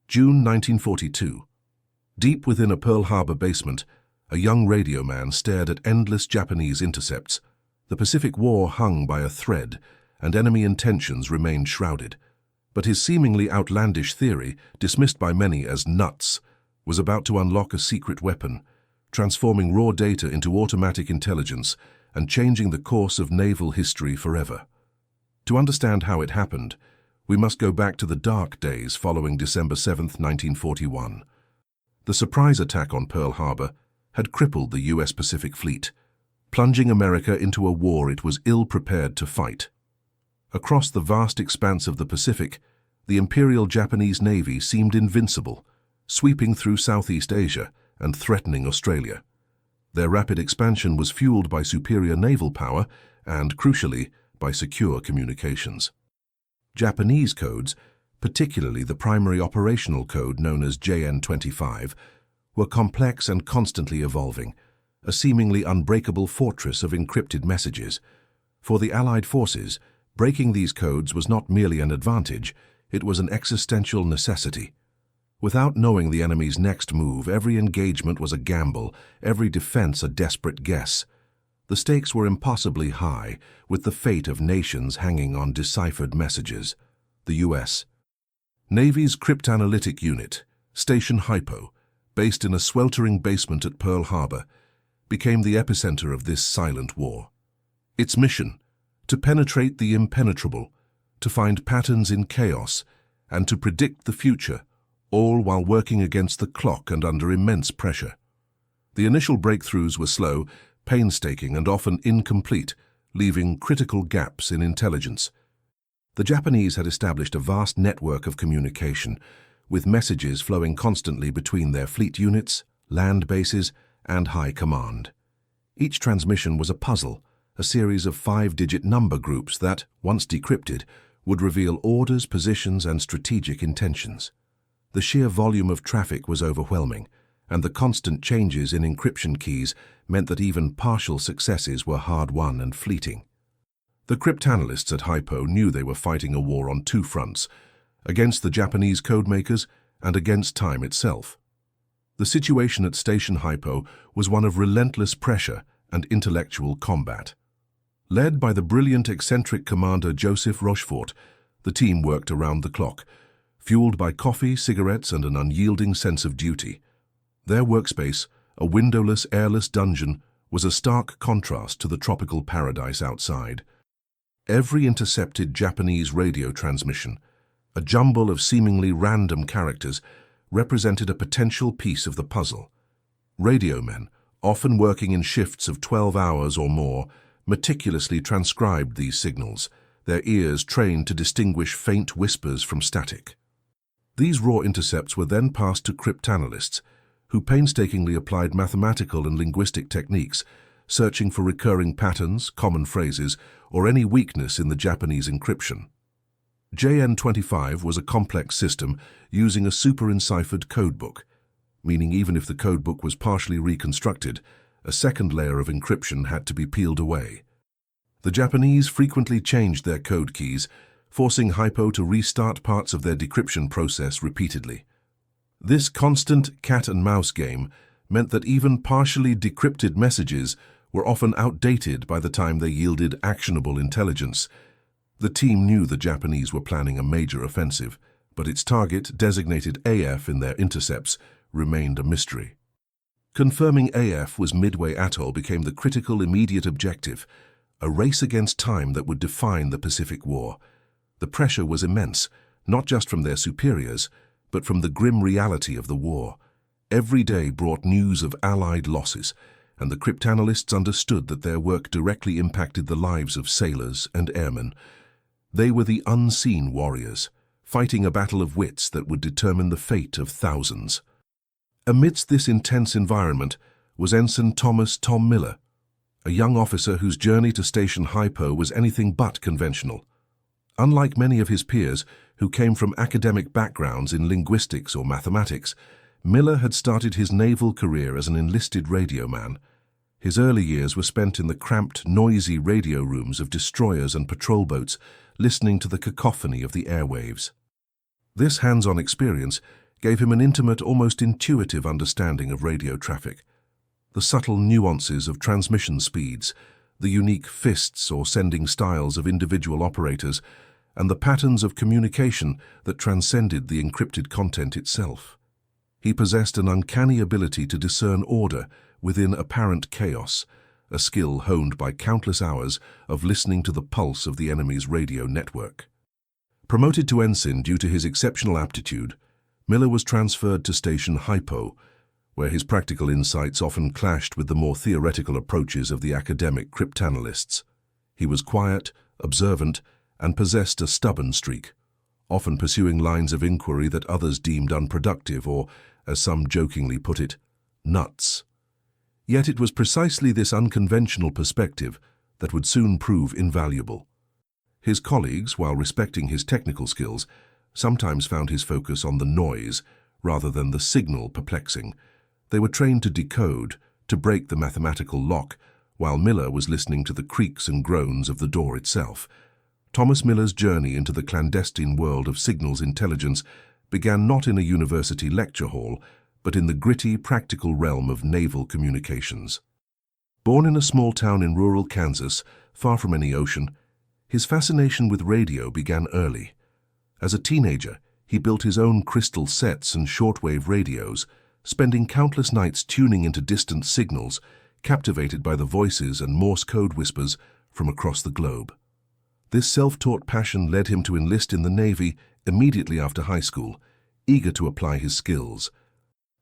June 1942. Deep within a Pearl Harbor basement, a young radio man stared at endless Japanese intercepts. The Pacific War hung by a thread, and enemy intentions remained shrouded. But his seemingly outlandish theory, dismissed by many as nuts, was about to unlock a secret weapon, transforming raw data into automatic intelligence and changing the course of naval history forever. To understand how it happened, we must go back to the dark days following December 7, 1941. The surprise attack on Pearl Harbor had crippled the U.S. Pacific Fleet, plunging America into a war it was ill-prepared to fight. Across the vast expanse of the Pacific, the Imperial Japanese Navy seemed invincible, sweeping through Southeast Asia and threatening Australia. Their rapid expansion was fueled by superior naval power and, crucially, by secure communications. Japanese codes, particularly the primary operational code known as JN-25, were complex and constantly evolving, a seemingly unbreakable fortress of encrypted messages. For the Allied forces, breaking these codes was not merely an advantage, it was an existential necessity. Without knowing the enemy's next move, every engagement was a gamble, every defense a desperate guess. The stakes were impossibly high, with the fate of nations hanging on deciphered messages. The U.S. Navy's cryptanalytic unit, Station HYPO, based in a sweltering basement at Pearl Harbor, became the epicenter of this silent war. Its mission: to penetrate the impenetrable, to find patterns in chaos, and to predict the future, all while working against the clock and under immense pressure. The initial breakthroughs were slow, painstaking, and often incomplete, leaving critical gaps in intelligence. The Japanese had established a vast network of communication, with messages flowing constantly between their fleet units, land bases, and high command. Each transmission was a puzzle, a series of 5-digit number groups that, once decrypted, would reveal orders, positions, and strategic intentions. The sheer volume of traffic was overwhelming, and the constant changes in encryption keys meant that even partial successes were hard-won and fleeting. The cryptanalysts at HYPO knew they were fighting a war on two fronts, against the Japanese codemakers and against time itself. The situation at Station HYPO was one of relentless pressure and intellectual combat. Led by the brilliant eccentric commander Joseph Rochefort, the team worked around the clock, fueled by coffee, cigarettes, and an unyielding sense of duty. Their workspace, a windowless, airless dungeon, was a stark contrast to the tropical paradise outside. Every intercepted Japanese radio transmission, a jumble of seemingly random characters, represented a potential piece of the puzzle. Radiomen, often working in shifts of 12 hours or more, meticulously transcribed these signals, their ears trained to distinguish faint whispers from static. These raw intercepts were then passed to cryptanalysts, who painstakingly applied mathematical and linguistic techniques, searching for recurring patterns, common phrases, or any weakness in the Japanese encryption. JN-25 was a complex system using a super-enciphered codebook, meaning even if the codebook was partially reconstructed, a second layer of encryption had to be peeled away. The Japanese frequently changed their code keys, forcing HYPO to restart parts of their decryption process repeatedly. This constant cat-and-mouse game meant that even partially decrypted messages were often outdated by the time they yielded actionable intelligence. The team knew the Japanese were planning a major offensive, but its target, designated AF in their intercepts, remained a mystery. Confirming AF was Midway Atoll became the critical immediate objective, a race against time that would define the Pacific War. The pressure was immense, not just from their superiors, but from the grim reality of the war. Every day brought news of Allied losses, and the cryptanalysts understood that their work directly impacted the lives of sailors and airmen. They were the unseen warriors, fighting a battle of wits that would determine the fate of thousands. Amidst this intense environment was Ensign Thomas "Tom" Miller, a young officer whose journey to Station HYPO was anything but conventional. Unlike many of his peers who came from academic backgrounds in linguistics or mathematics, Miller had started his naval career as an enlisted radioman. His early years were spent in the cramped, noisy radio rooms of destroyers and patrol boats, listening to the cacophony of the airwaves. This hands-on experience gave him an intimate, almost intuitive understanding of radio traffic. The subtle nuances of transmission speeds, the unique fists or sending styles of individual operators, and the patterns of communication that transcended the encrypted content itself. He possessed an uncanny ability to discern order within apparent chaos, a skill honed by countless hours of listening to the pulse of the enemy's radio network. Promoted to ensign due to his exceptional aptitude, Miller was transferred to Station HYPO, where his practical insights often clashed with the more theoretical approaches of the academic cryptanalysts. He was quiet, observant, and possessed a stubborn streak, often pursuing lines of inquiry that others deemed unproductive or, as some jokingly put it, nuts. Yet it was precisely this unconventional perspective that would soon prove invaluable. His colleagues, while respecting his technical skills, sometimes found his focus on the noise rather than the signal perplexing. They were trained to decode, to break the mathematical lock, while Miller was listening to the creaks and groans of the door itself. Thomas Miller's journey into the clandestine world of signals intelligence began not in a university lecture hall, but in the gritty, practical realm of naval communications. Born in a small town in rural Kansas, far from any ocean, his fascination with radio began early. As a teenager, he built his own crystal sets and shortwave radios, spending countless nights tuning into distant signals, captivated by the voices and Morse code whispers from across the globe. This self-taught passion led him to enlist in the Navy immediately after high school, eager to apply his skills.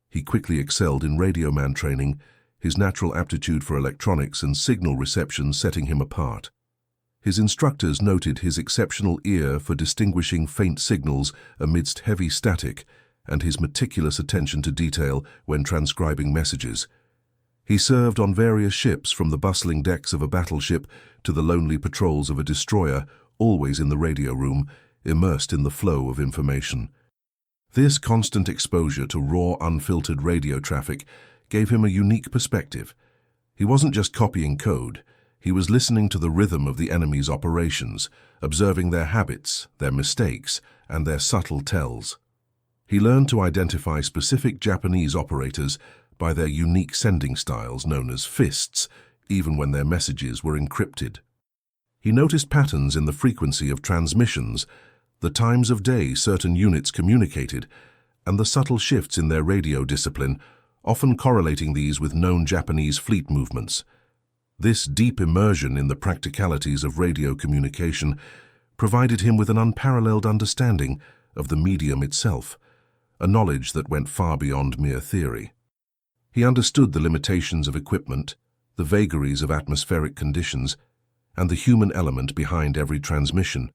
He quickly excelled in Radioman training, his natural aptitude for electronics and signal reception setting him apart. His instructors noted his exceptional ear for distinguishing faint signals amidst heavy static and his meticulous attention to detail when transcribing messages. He served on various ships, from the bustling decks of a battleship to the lonely patrols of a destroyer, always in the radio room, immersed in the flow of information. This constant exposure to raw, unfiltered radio traffic gave him a unique perspective. He wasn't just copying code. He was listening to the rhythm of the enemy's operations, observing their habits, their mistakes, and their subtle tells. He learned to identify specific Japanese operators by their unique sending styles known as fists, even when their messages were encrypted. He noticed patterns in the frequency of transmissions, the times of day certain units communicated, and the subtle shifts in their radio discipline, often correlating these with known Japanese fleet movements. This deep immersion in the practicalities of radio communication provided him with an unparalleled understanding of the medium itself, a knowledge that went far beyond mere theory. He understood the limitations of equipment, the vagaries of atmospheric conditions, and the human element behind every transmission.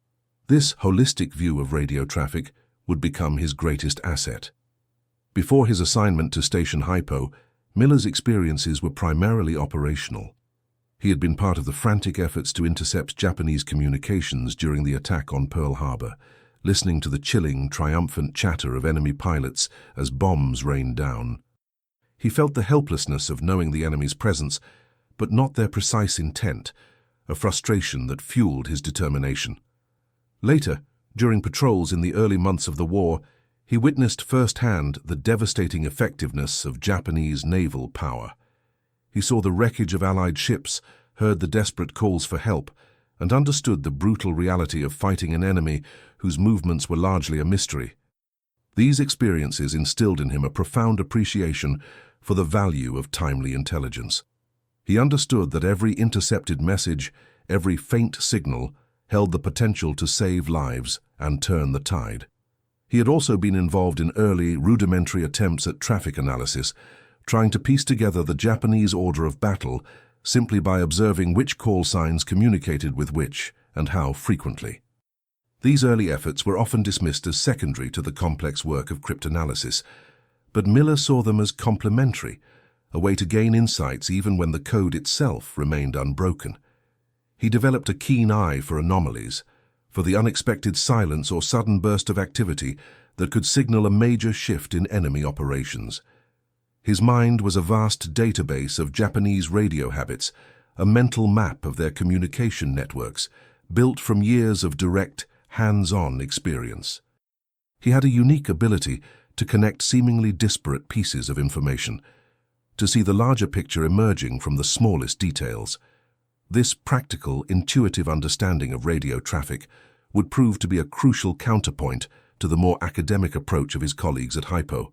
This holistic view of radio traffic would become his greatest asset. Before his assignment to Station HYPO, Miller's experiences were primarily operational. He had been part of the frantic efforts to intercept Japanese communications during the attack on Pearl Harbor, listening to the chilling, triumphant chatter of enemy pilots as bombs rained down. He felt the helplessness of knowing the enemy's presence, but not their precise intent, a frustration that fueled his determination. Later, during patrols in the early months of the war, he witnessed firsthand the devastating effectiveness of Japanese naval power. He saw the wreckage of Allied ships, heard the desperate calls for help, and understood the brutal reality of fighting an enemy whose movements were largely a mystery. These experiences instilled in him a profound appreciation for the value of timely intelligence. He understood that every intercepted message, every faint signal, held the potential to save lives and turn the tide. He had also been involved in early, rudimentary attempts at traffic analysis, trying to piece together the Japanese order of battle simply by observing which call signs communicated with which and how frequently. These early efforts were often dismissed as secondary to the complex work of cryptanalysis, but Miller saw them as complementary, a way to gain insights even when the code itself remained unbroken. He developed a keen eye for anomalies, for the unexpected silence or sudden burst of activity that could signal a major shift in enemy operations. His mind was a vast database of Japanese radio habits, a mental map of their communication networks, built from years of direct, hands-on experience. He had a unique ability to connect seemingly disparate pieces of information, to see the larger picture emerging from the smallest details. This practical, intuitive understanding of radio traffic would prove to be a crucial counterpoint to the more academic approach of his colleagues at HYPO.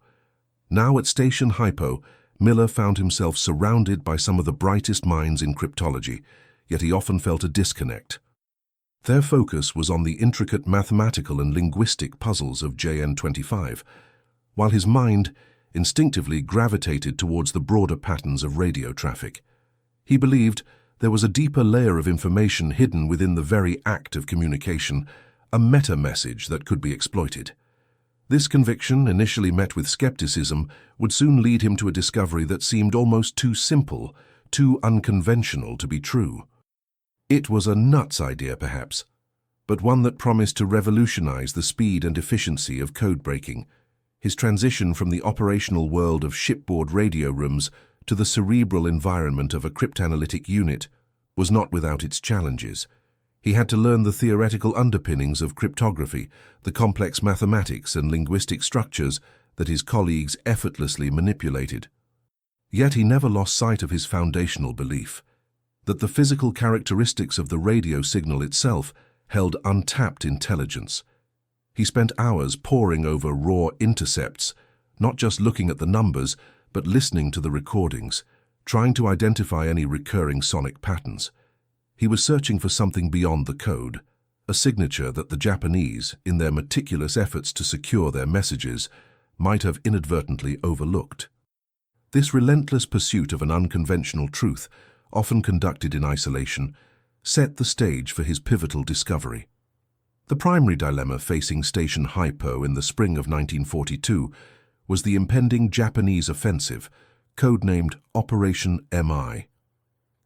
Now at Station HYPO, Miller found himself surrounded by some of the brightest minds in cryptology, yet he often felt a disconnect. Their focus was on the intricate mathematical and linguistic puzzles of JN25, while his mind instinctively gravitated towards the broader patterns of radio traffic. He believed there was a deeper layer of information hidden within the very act of communication, a meta-message that could be exploited. This conviction, initially met with skepticism, would soon lead him to a discovery that seemed almost too simple, too unconventional to be true. It was a nuts idea, perhaps, but one that promised to revolutionize the speed and efficiency of code breaking. His transition from the operational world of shipboard radio rooms to the cerebral environment of a cryptanalytic unit was not without its challenges. He had to learn the theoretical underpinnings of cryptography, the complex mathematics and linguistic structures that his colleagues effortlessly manipulated. Yet he never lost sight of his foundational belief that the physical characteristics of the radio signal itself held untapped intelligence. He spent hours poring over raw intercepts, not just looking at the numbers, but listening to the recordings, trying to identify any recurring sonic patterns. He was searching for something beyond the code, a signature that the Japanese, in their meticulous efforts to secure their messages, might have inadvertently overlooked. This relentless pursuit of an unconventional truth, often conducted in isolation, set the stage for his pivotal discovery. The primary dilemma facing Station HYPO in the spring of 1942 was the impending Japanese offensive, codenamed Operation MI.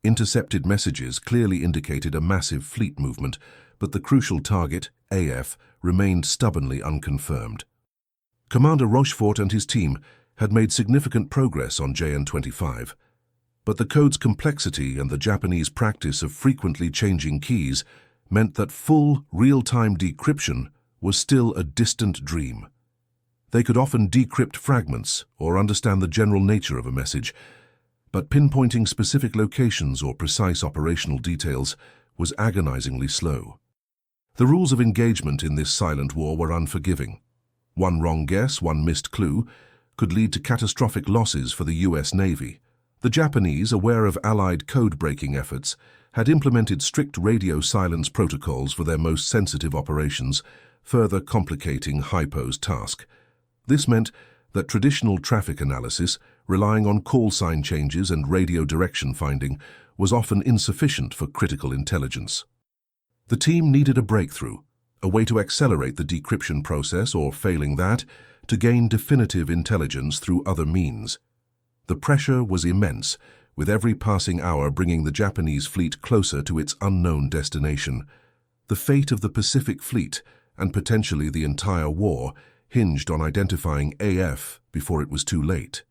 Intercepted messages clearly indicated a massive fleet movement, but the crucial target, AF, remained stubbornly unconfirmed. Commander Rochefort and his team had made significant progress on JN25, but the code's complexity and the Japanese practice of frequently changing keys meant that full, real-time decryption was still a distant dream. They could often decrypt fragments or understand the general nature of a message, but pinpointing specific locations or precise operational details was agonizingly slow. The rules of engagement in this silent war were unforgiving. One wrong guess, one missed clue, could lead to catastrophic losses for the US Navy. The Japanese, aware of Allied code-breaking efforts, had implemented strict radio silence protocols for their most sensitive operations, further complicating HYPO's task. This meant that traditional traffic analysis, relying on call sign changes and radio direction finding, was often insufficient for critical intelligence. The team needed a breakthrough, a way to accelerate the decryption process or, failing that, to gain definitive intelligence through other means. The pressure was immense, with every passing hour bringing the Japanese fleet closer to its unknown destination. The fate of the Pacific Fleet, and potentially the entire war, hinged on identifying AF before it was too late.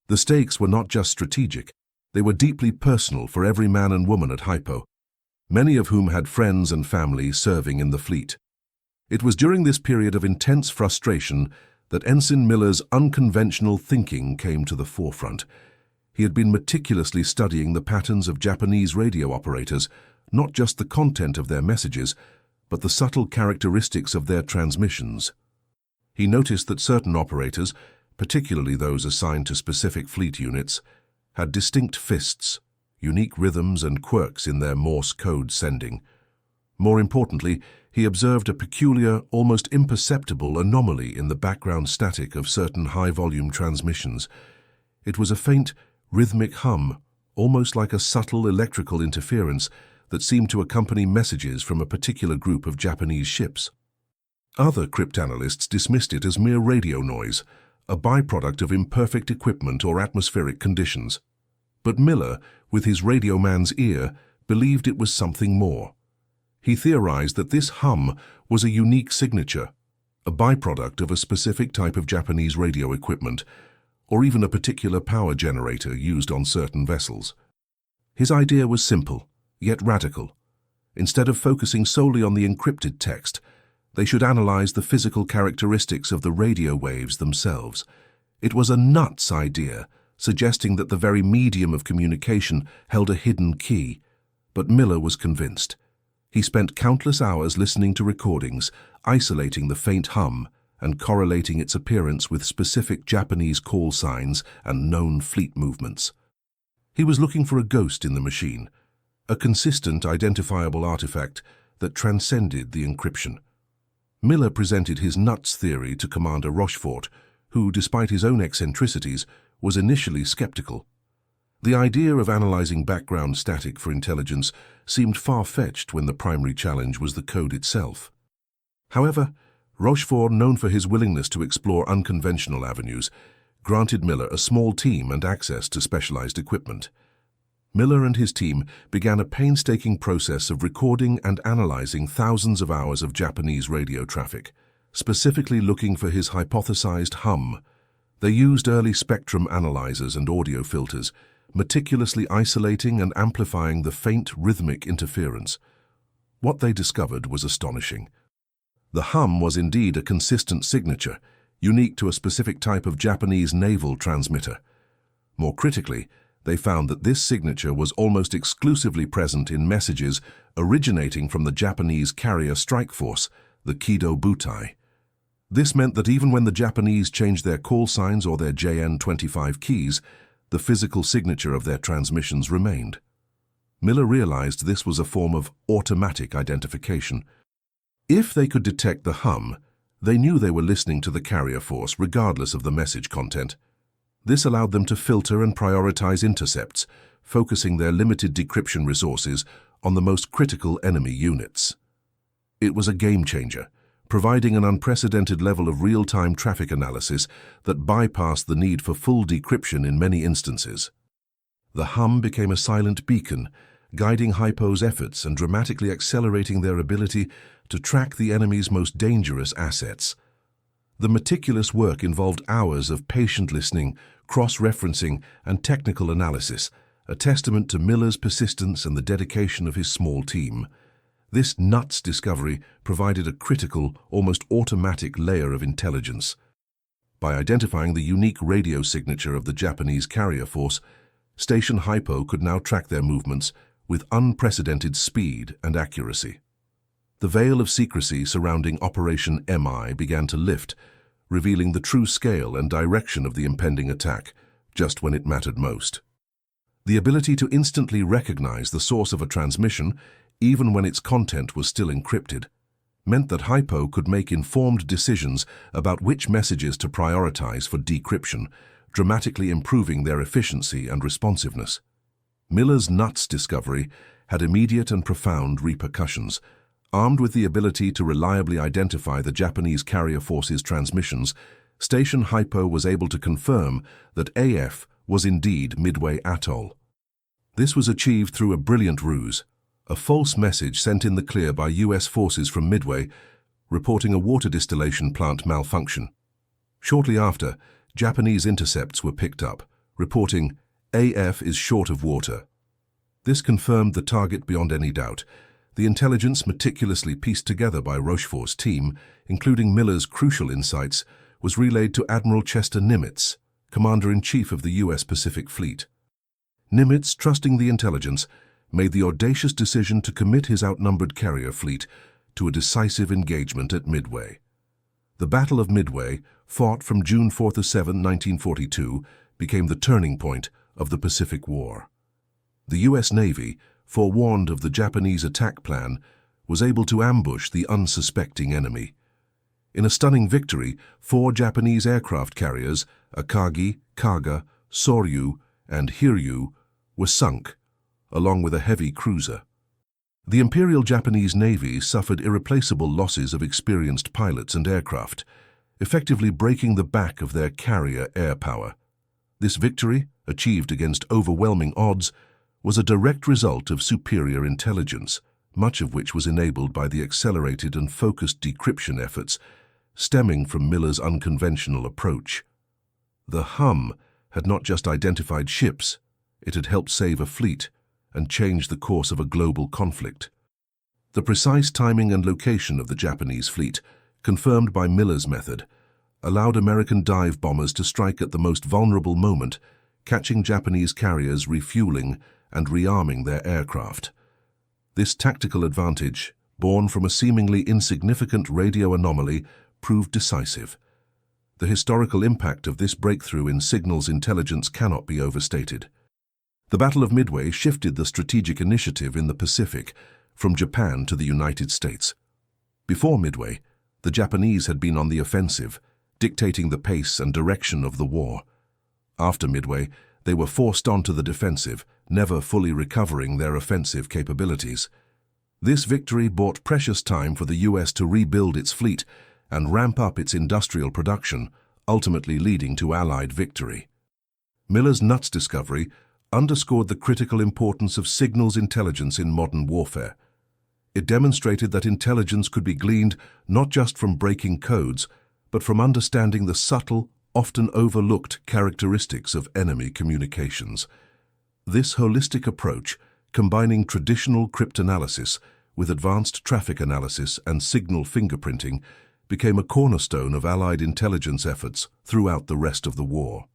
The stakes were not just strategic, they were deeply personal for every man and woman at HYPO, many of whom had friends and family serving in the fleet. It was during this period of intense frustration that Ensign Miller's unconventional thinking came to the forefront. He had been meticulously studying the patterns of Japanese radio operators, not just the content of their messages, but the subtle characteristics of their transmissions. He noticed that certain operators, particularly those assigned to specific fleet units, had distinct fists, unique rhythms and quirks in their Morse code sending. More importantly, he observed a peculiar, almost imperceptible anomaly in the background static of certain high-volume transmissions. It was a faint, rhythmic hum, almost like a subtle electrical interference that seemed to accompany messages from a particular group of Japanese ships. Other cryptanalysts dismissed it as mere radio noise, a byproduct of imperfect equipment or atmospheric conditions. But Miller, with his radioman's ear, believed it was something more. He theorized that this hum was a unique signature, a byproduct of a specific type of Japanese radio equipment, or even a particular power generator used on certain vessels. His idea was simple, yet radical. Instead of focusing solely on the encrypted text, They should analyze the physical characteristics of the radio waves themselves. It was a nuts idea, suggesting that the very medium of communication held a hidden key. But Miller was convinced. He spent countless hours listening to recordings, isolating the faint hum, and correlating its appearance with specific Japanese call signs and known fleet movements. He was looking for a ghost in the machine, a consistent, identifiable artifact that transcended the encryption. Miller presented his nuts theory to Commander Rochefort, who, despite his own eccentricities, was initially skeptical. The idea of analyzing background static for intelligence seemed far-fetched when the primary challenge was the code itself. However, Rochefort, known for his willingness to explore unconventional avenues, granted Miller a small team and access to specialized equipment. Miller and his team began a painstaking process of recording and analyzing thousands of hours of Japanese radio traffic, specifically looking for his hypothesized hum. They used early spectrum analyzers and audio filters, meticulously isolating and amplifying the faint rhythmic interference. What they discovered was astonishing. The hum was indeed a consistent signature, unique to a specific type of Japanese naval transmitter. More critically, they found that this signature was almost exclusively present in messages originating from the Japanese carrier strike force, the Kido Butai. This meant that even when the Japanese changed their call signs or their JN-25 keys, the physical signature of their transmissions remained. Miller realized this was a form of automatic identification. If they could detect the hum, they knew they were listening to the carrier force regardless of the message content. This allowed them to filter and prioritize intercepts, focusing their limited decryption resources on the most critical enemy units. It was a game-changer, providing an unprecedented level of real-time traffic analysis that bypassed the need for full decryption in many instances. The hum became a silent beacon, guiding HYPO's efforts and dramatically accelerating their ability to track the enemy's most dangerous assets. The meticulous work involved hours of patient listening, cross-referencing, and technical analysis, a testament to Miller's persistence and the dedication of his small team. This nuts discovery provided a critical, almost automatic layer of intelligence. By identifying the unique radio signature of the Japanese carrier force, Station HYPO could now track their movements with unprecedented speed and accuracy. The veil of secrecy surrounding Operation MI began to lift, revealing the true scale and direction of the impending attack, just when it mattered most. The ability to instantly recognize the source of a transmission, even when its content was still encrypted, meant that HYPO could make informed decisions about which messages to prioritize for decryption, dramatically improving their efficiency and responsiveness. Miller's nuts discovery had immediate and profound repercussions. Armed with the ability to reliably identify the Japanese carrier force's transmissions, Station HYPO was able to confirm that AF was indeed Midway Atoll. This was achieved through a brilliant ruse, a false message sent in the clear by US forces from Midway, reporting a water distillation plant malfunction. Shortly after, Japanese intercepts were picked up, reporting AF is short of water. This confirmed the target beyond any doubt. The intelligence meticulously pieced together by Rochefort's team, including Miller's crucial insights, was relayed to Admiral Nimitz, Commander-in-Chief of the U.S. Pacific Fleet. Nimitz, trusting the intelligence, made the audacious decision to commit his outnumbered carrier fleet to a decisive engagement at Midway. The Battle of Midway, fought from June 4–7, 1942, became the turning point of the Pacific War. The U.S. Navy, forewarned of the Japanese attack plan, was able to ambush the unsuspecting enemy. In a stunning victory, 4 Japanese aircraft carriers, Akagi, Kaga, Soryu, and Hiryu, were sunk, along with a heavy cruiser. The Imperial Japanese Navy suffered irreplaceable losses of experienced pilots and aircraft, effectively breaking the back of their carrier air power. This victory, achieved against overwhelming odds, was a direct result of superior intelligence, much of which was enabled by the accelerated and focused decryption efforts stemming from Miller's unconventional approach. The hum had not just identified ships, it had helped save a fleet and change the course of a global conflict. The precise timing and location of the Japanese fleet, confirmed by Miller's method, allowed American dive bombers to strike at the most vulnerable moment, catching Japanese carriers refueling and rearming their aircraft. This tactical advantage, born from a seemingly insignificant radio anomaly, proved decisive. The historical impact of this breakthrough in signals intelligence cannot be overstated. The Battle of Midway shifted the strategic initiative in the Pacific from Japan to the United States. Before Midway, the Japanese had been on the offensive, dictating the pace and direction of the war. After Midway, they were forced onto the defensive, never fully recovering their offensive capabilities. This victory bought precious time for the U.S. to rebuild its fleet and ramp up its industrial production, ultimately leading to Allied victory. Miller's nuts discovery underscored the critical importance of signals intelligence in modern warfare. It demonstrated that intelligence could be gleaned not just from breaking codes, but from understanding the subtle, often overlooked characteristics of enemy communications. This holistic approach, combining traditional cryptanalysis with advanced traffic analysis and signal fingerprinting, became a cornerstone of Allied intelligence efforts throughout the rest of the war.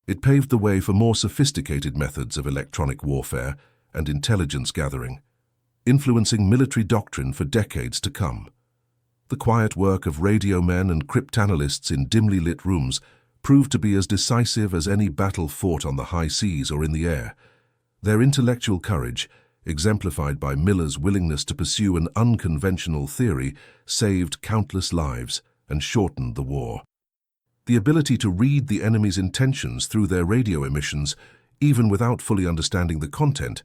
It paved the way for more sophisticated methods of electronic warfare and intelligence gathering, influencing military doctrine for decades to come. The quiet work of radiomen and cryptanalysts in dimly lit rooms proved to be as decisive as any battle fought on the high seas or in the air. Their intellectual courage, exemplified by Miller's willingness to pursue an unconventional theory, saved countless lives and shortened the war. The ability to read the enemy's intentions through their radio emissions, even without fully understanding the content,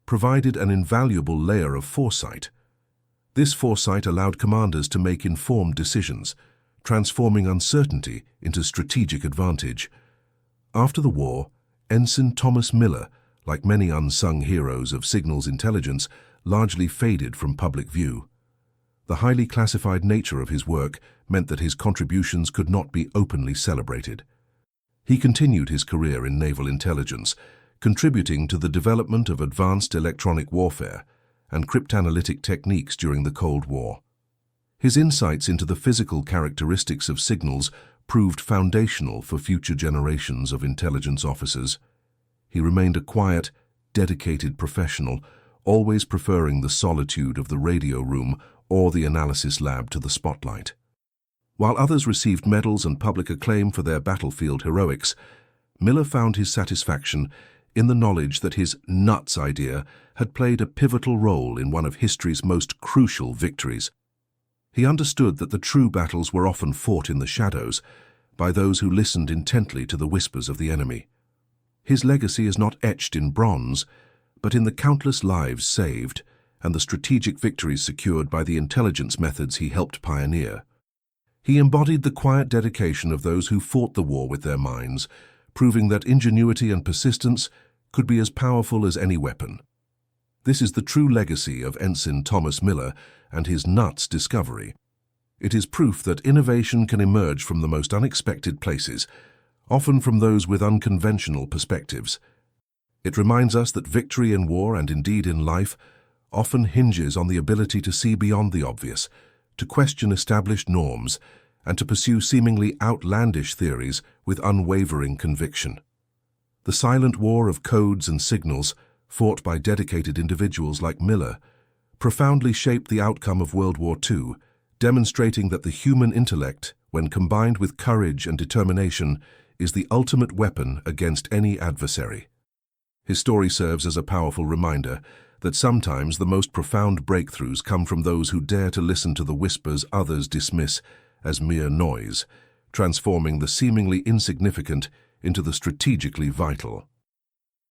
provided an invaluable layer of foresight. This foresight allowed commanders to make informed decisions, transforming uncertainty into strategic advantage. After the war, Ensign Thomas Miller, like many unsung heroes of signals intelligence, largely faded from public view. The highly classified nature of his work meant that his contributions could not be openly celebrated. He continued his career in naval intelligence, contributing to the development of advanced electronic warfare and cryptanalytic techniques during the Cold War. His insights into the physical characteristics of signals proved foundational for future generations of intelligence officers. He remained a quiet, dedicated professional, always preferring the solitude of the radio room or the analysis lab to the spotlight. While others received medals and public acclaim for their battlefield heroics, Miller found his satisfaction in the knowledge that his nuts idea had played a pivotal role in one of history's most crucial victories. He understood that the true battles were often fought in the shadows by those who listened intently to the whispers of the enemy. His legacy is not etched in bronze, but in the countless lives saved and the strategic victories secured by the intelligence methods he helped pioneer. He embodied the quiet dedication of those who fought the war with their minds, proving that ingenuity and persistence could be as powerful as any weapon. This is the true legacy of Ensign Thomas Miller and his nuts discovery. It is proof that innovation can emerge from the most unexpected places, often from those with unconventional perspectives. It reminds us that victory in war and indeed in life often hinges on the ability to see beyond the obvious, to question established norms, and to pursue seemingly outlandish theories with unwavering conviction. The silent war of codes and signals, fought by dedicated individuals like Miller, profoundly shaped the outcome of World War II, demonstrating that the human intellect, when combined with courage and determination, is the ultimate weapon against any adversary. His story serves as a powerful reminder that sometimes the most profound breakthroughs come from those who dare to listen to the whispers others dismiss as mere noise, transforming the seemingly insignificant into the strategically vital.